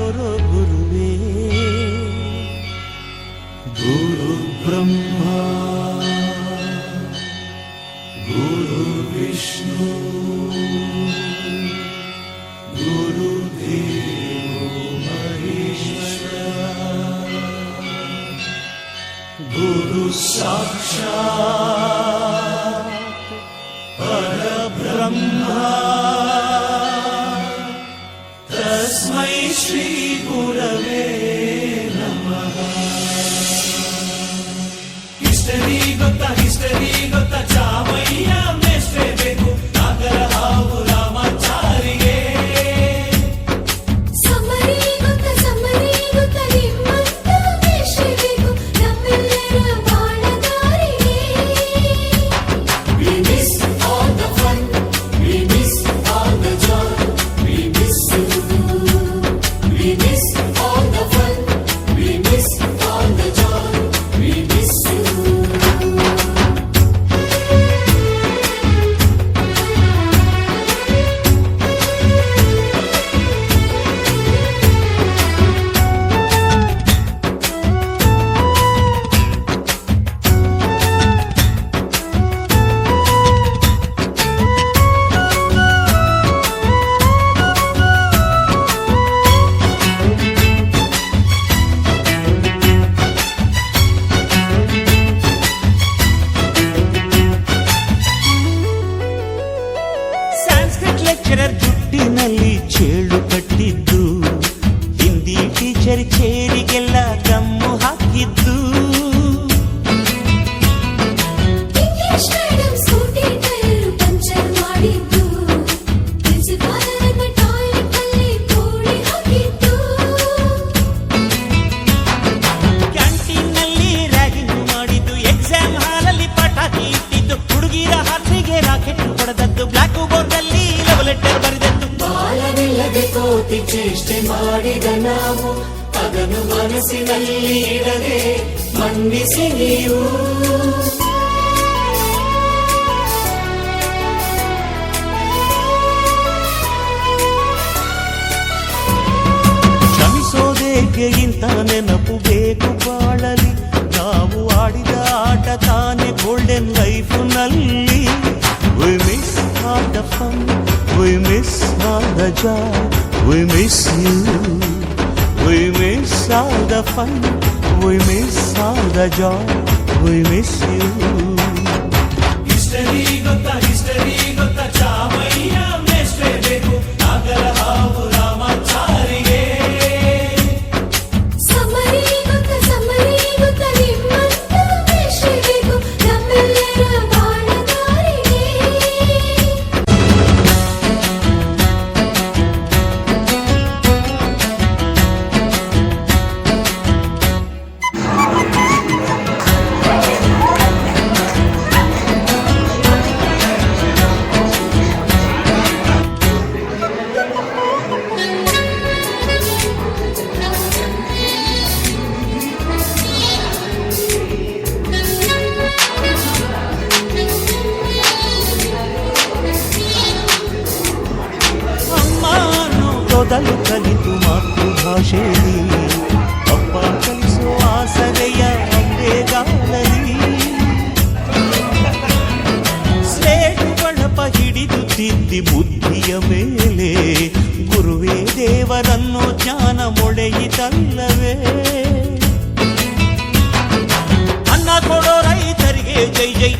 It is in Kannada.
ತೋರೋ ಗುರುವೇ. ಗುರು ಬ್ರಹ್ಮ ಗುರು ವಿಷ್ಣು ಗುರು ದೇವೋ ಮಹೇಶ್ವರ ಗುರು ಸಾಕ್ಷಾತ್ ಪರಬ್ರಹ್ಮ ತಸ್ಮೈ ಶ್ರೀ ಗುರವೇ ನಮಃ. ಹಿಸ್ಟರಿ ಗೊತ್ತಾ ಚಾಮಯ್ಯ ಮೇಷ್ಟ್ರೆ ಬೇಕು ನಾಗರ ಹಾವು ರಾಮಾಚಾರಿಗೆ. ಸಮರಿ ಗೊತ್ತ ನಿಮ್ಮಂತ ಮೇಷ್ಟ್ರೆ ಬೇಕು ನಮ್ಮೆಲ್ಲರ ಬಾಳಗಾರಿಗೆ. We miss all the fun, we miss all the joy, we miss you. We miss all the fun, we miss all the joy, we miss you. Sanskrit lecturer ಜುಟ್ಟಿನಲ್ಲಿ ಚೇಳು ಕಟ್ಟಿದ್ದು, ಹಿಂದಿ ಟೀಚರ್ ಚೇರಿಗೆಲ್ಲ ಗಮ್ಮು ಹಾಕಿದ್ದು, English madam scooty tyre puncture ಮಾಡಿದ್ದು, ಪ್ರಿನ್ಸಿಪಾಲರನ್ನ ಟಾಯ್ಲೆಟ್ ಅಲ್ಲಿ ಕೋಳಿ ಹಾಕಿದ್ದು, ಕ್ಯಾಂಟೀನ್ನಲ್ಲಿ ರ್ಯಾಗಿಂಗ್ ಮಾಡಿದ್ದು, ಎಕ್ಸಾಮ್ ಹಾಲಲ್ಲಿ ಪಟಾಕಿ ಇಟ್ಟಿದ್ದು, ಹುಡುಗಿರ ಹಾಸಿಗೆ ರಾಕೆಟ್ ಹೊಡೆದದ್ದು, ಬ್ಲಾಕ್ ಬೋರ್ಡ್ ಅಲ್ಲಿ ಲವ್ ಲೆಟರ್ ಬರೆದದ್ದು. ಬಾಲವಿಲ್ಲದೆ ಕೋಟಿ ಚೇಷ್ಟೆ ಮಾಡಿದ ನಾವು ಅದನ್ನು ಮನಸ್ಸಿನಲ್ಲಿ ಇಡದೆ ಮನ್ನಿಸಿ ನೀವು. ಕ್ಷಮಿಸೋದೇಕೆ ಇಂಥ ನೆನಪು ಬೇಕು ಬಾಳಲಿ, ನಾವು ಆಡಿದ ಆಟ ತಾನೆ golden ಲೈಫ್ನಲ್ಲಿ. We miss all the fun, we miss all the joy, we miss you. We miss all the fun, we miss all the joy, we miss you. History ಗೊತ್ತಾ ಚಾಮಯ್ಯ ಮೇಷ್ಟ್ರೆ ಬೇಕು ನಾಗರ ಹಾವು ರಾಮಾಚಾರಿಗೆ. ಸಮರಿ ಗೊತ್ತ ನಿಮ್ಮಂತ ಮೇಷ್ಟ್ರೆ ಬೇಕು ನಮ್ಮೆಲ್ಲರ ಬಾಳಗಾರಿಗೆ. ಅಮ್ಮ ಅನ್ನೋದಲು ಕಲಿತು ಮಾತೃಭಾಷೆಯಲ್ಲಿ, ಅಪ್ಪ ಕಲಿಸೋ ಆಸರೆಯ ಅಂಬೆಗಾಲಲ್ಲಿ, ಸ್ಲೇಟು ಬಳಪ ಹಿಡಿದು ತಿದ್ದಿ ಬುದ್ಧಿಯ ಮೇಲೆ, ಗುರುವೇ ದೇವರನ್ನು ಜ್ಞಾನ ಮೊಳೆಯಿತಲ್ಲವೇ. ಅನ್ನ ಕೊಡೋ ರೈತರಿಗೆ ಜೈ ಜೈ,